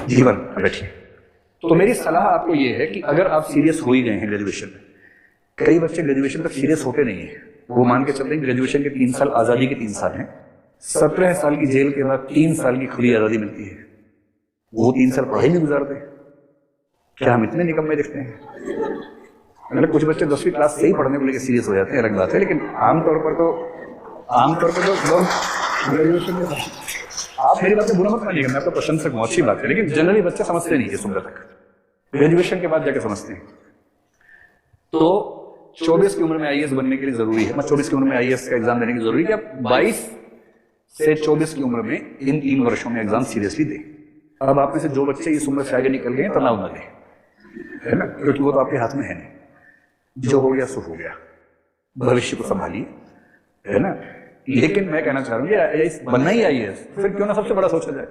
जीवन। बैठिए। तो मेरी सलाह आपको ये है कि अगर आप सीरियस हो ही गए हैं ग्रेजुएशन में, कई बच्चे ग्रेजुएशन तक सीरियस होते नहीं है, वो मान के चलते हैं ग्रेजुएशन के 3 साल आजादी के 3 साल हैं, 17 साल की जेल के बाद 3 साल की खुली आजादी मिलती है, वो 3 साल पढ़ाई में गुजारते हैं। क्या हम इतने निकम्मे दिखते हैं? मतलब कुछ बच्चे 10वीं क्लास से ही पढ़ने को लेकर सीरियस हो जाते हैं, अलग बात है, लेकिन आमतौर पर तो लोग ग्रेजुएशन में, आप मेरी बात से बुरा मत मानिएगा, मैं आपका प्रशंसक हूं, अच्छी बात है, लेकिन जनरली बच्चे समझते नहीं है उम्र तक, ग्रेजुएशन के बाद जाके समझते हैं। तो 24 की उम्र में आईएएस बनने के लिए जरूरी है, 24 की उम्र में आईएएस का एग्जाम देने की जरूरी है कि आप 22 से 24 की उम्र में इन 3 वर्षों में एग्जाम सीरियसली दें। अब आप में से जो बच्चे इस उम्र से आगे निकल गए तनाव न लें, है ना, क्योंकि वो तो आपके हाथ में है नहीं, जो हो गया सो हो गया, भविष्य को संभालिए, है ना। लेकिन मैं कहना चाह रहा हूँ कि बनना ही आईएएस, फिर क्यों ना सबसे बड़ा सोचा जाए।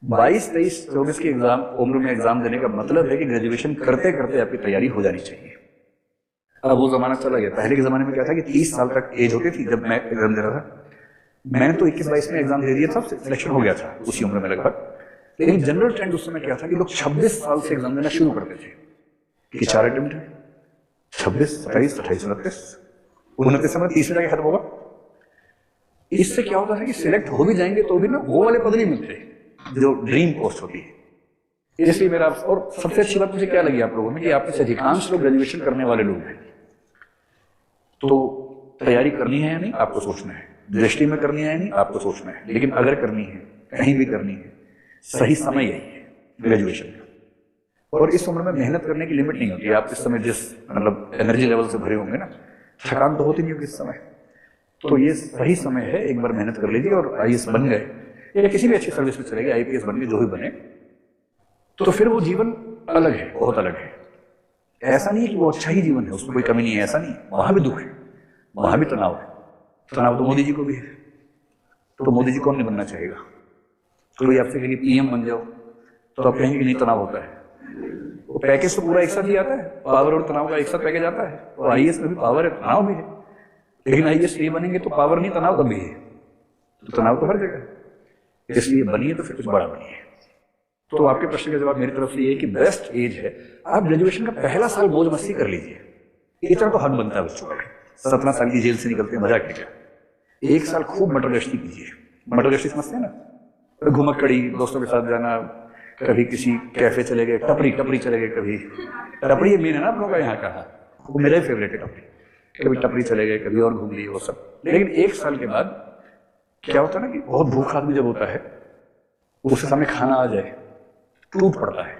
22, 23, 24 की एग्जाम उम्र में एग्जाम देने का मतलब है कि ग्रेजुएशन करते करते आपकी तैयारी हो जानी चाहिए। अब वो जमाना चला गया। पहले के जमाने में क्या था कि 30 साल तक एज होती थी जब मैं एग्जाम दे रहा था। मैंने तो 21-22 में एग्जाम दे दिया था, सिलेक्शन हो गया था उसी उम्र में लगभग। लेकिन जनरल ट्रेंड उस समय क्या था कि लोग 26 साल से एग्जाम देना शुरू करते थे कि 4 अटेम्प्ट है, 26, 27, 28, 29, 29 में 30 में जाके खत्म होगा। इससे क्या होता है कि सिलेक्ट हो भी जाएंगे तो भी ना वो वाले पद नहीं मिलते जो ड्रीम पोस्ट होती है। इसलिए मेरा, और सबसे अच्छी बात मुझे क्या लगी आप लोगों में कि आप में से अधिकांश लोग ग्रेजुएशन करने वाले लोग हैं। तो तैयारी करनी है या नहीं आपको सोचना है, दृष्टि में करनी है या नहीं आपको सोचना है, लेकिन अगर करनी है, कहीं भी करनी है, सही समय यही है ग्रेजुएशन का। और इस उम्र में मेहनत करने की लिमिट नहीं होती। आप इस समय जिस मतलब एनर्जी लेवल से भरे होंगे ना, थकान तो होती नहीं होगी इस समय, तो ये सही समय है, एक बार मेहनत कर लीजिए और आईएएस बन गए या किसी भी अच्छी सर्विस में चले गए, आईपीएस बन गए, जो भी बने, तो फिर वो जीवन अलग है, बहुत अलग है। ऐसा नहीं है कि वो अच्छा ही जीवन है, उसमें कोई कमी नहीं है, ऐसा नहीं, वहां भी दुख है, वहां भी तनाव है। तनाव तो मोदी जी को भी है, तो मोदी जी कौन नहीं बनना चाहेगा। कोई आपसे कहेगी पीएम बन जाओ तो आप कहेंगे कि नहीं तनाव होता है। वो पैकेज तो पूरा एक साथ ही आता है, पावर और तनाव का एक साथ पैकेज आता है। और आईएएस में भी पावर है, तनाव भी है, लेकिन आईएएस ये बनेंगे तो पावर नहीं तनाव कभी है, तो तनाव तो हर जगह है। इसलिए बनिए तो फिर कुछ बड़ा बनिए। तो आपके प्रश्न का जवाब मेरी तरफ से ये है कि बेस्ट एज है, आप ग्रेजुएशन का पहला साल मौज मस्ती कर लीजिए। इतना तो हक बनता है बच्चों का। 17 साल की जेल से निकलते हैं, मजा क्या, 1 साल खूब मटर गश्ती कीजिए। मटर गश्ती समझते हैं ना, घुमक्कड़ी, दोस्तों के साथ जाना, कभी किसी कैफे चले गए, टपरी चले गए, कभी टपरी ये मेन है ना आप लोगों का यहाँ का, वो मेरा ही फेवरेट है टपरी। कभी टपरी चले गए, कभी और घूम लिए, वो सब। लेकिन 1 साल के बाद क्या होता है ना कि बहुत भूख आदमी जब होता है, उसके सामने खाना आ जाए, टूट पड़ता है।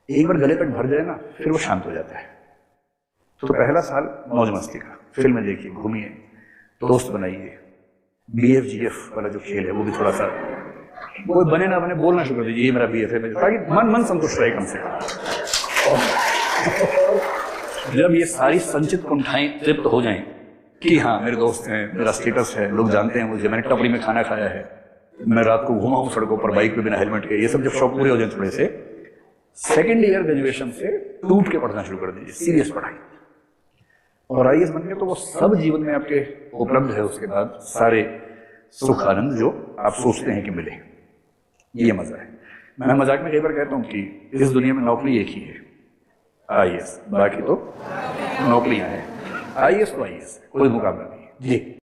एक बार गले तक भर जाए ना, फिर वो शांत हो जाता है। तो पहला साल मौज मस्ती का, फिल्में देखिए, घूमिए, दोस्त बनाइए, बीएफजीएफ वाला जो खेल है वो भी थोड़ा सा, कोई बने ना बने बोलना शुरू कर दीजिए ये मेरा बीएफ है, ताकि मन संतुष्ट रहे कम से कम। जब ये सारी संचित कुंठाएं तृप्त हो जाएं कि हाँ मेरे दोस्त हैं, मेरा स्टेटस है, लोग जानते हैं मुझे, मैंने टपरी में खाना खाया है, मैं रात को घुमा हूं सड़कों पर बाइक पे बिना हेलमेट के, ये सब जब शौक पूरे हो जाए थोड़े से, सेकेंड ईयर ग्रेजुएशन से टूट के पढ़ना शुरू कर दीजिए, सीरियस पढ़ाई। और आईएएस बनने तो वो सब जीवन में आपके उपलब्ध है उसके बाद, सारे सुख आनंद जो आप सोचते हैं कि मिले, ये मजा है। मैं मजाक में कई बार कहता हूं कि इस दुनिया में नौकरी एक ही है, आईएएस, बाकी तो नौकरियां हैं। आईएएस तो आईएएस, कोई मुकाबला नहीं। जी।